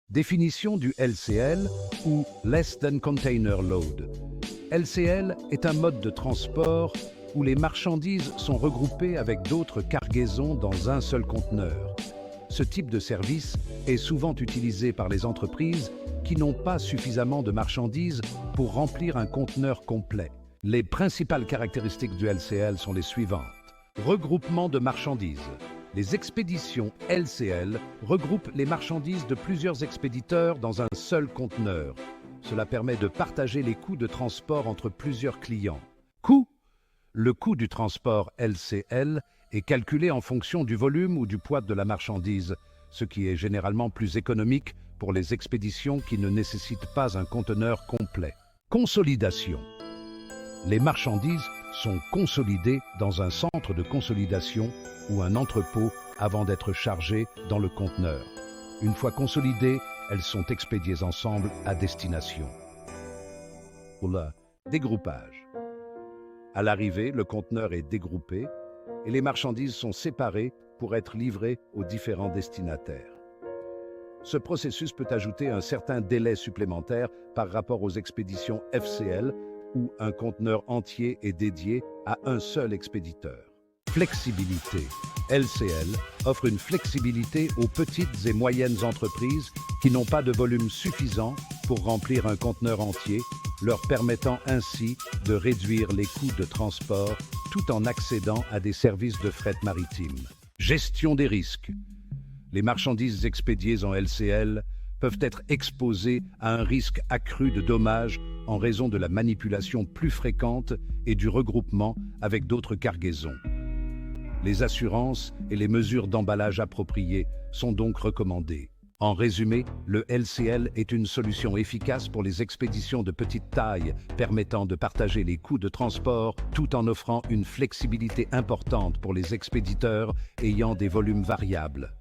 Définition du LCL ou Less Than Container Load. LCL est un mode de transport où les marchandises sont regroupées avec d'autres cargaisons dans un seul conteneur. Ce type de service est souvent utilisé par les entreprises qui n'ont pas suffisamment de marchandises pour remplir un conteneur complet. Les principales caractéristiques du LCL sont les suivantes. Regroupement de marchandises. Les expéditions LCL regroupent les marchandises de plusieurs expéditeurs dans un seul conteneur. Cela permet de partager les coûts de transport entre plusieurs clients. Coût. Le coût du transport LCL est calculé en fonction du volume ou du poids de la marchandise, ce qui est généralement plus économique pour les expéditions qui ne nécessitent pas un conteneur complet. Consolidation. Les marchandises sont consolidées dans un centre de consolidation ou un entrepôt avant d'être chargées dans le conteneur. Une fois consolidées, elles sont expédiées ensemble à destination. Pour le dégroupage. À l'arrivée, le conteneur est dégroupé et les marchandises sont séparées pour être livrées aux différents destinataires. Ce processus peut ajouter un certain délai supplémentaire par rapport aux expéditions FCL où un conteneur entier est dédié à un seul expéditeur. Flexibilité. LCL offre une flexibilité aux petites et moyennes entreprises qui n'ont pas de volume suffisant pour remplir un conteneur entier, leur permettant ainsi de réduire les coûts de transport tout en accédant à des services de fret maritime. Gestion des risques. Les marchandises expédiées en LCL peuvent être exposées à un risque accru de dommages en raison de la manipulation plus fréquente et du regroupement avec d'autres cargaisons. Les assurances et les mesures d'emballage appropriées sont donc recommandées. En résumé, le LCL est une solution efficace pour les expéditions de petite taille, permettant de partager les coûts de transport tout en offrant une flexibilité importante pour les expéditeurs ayant des volumes variables.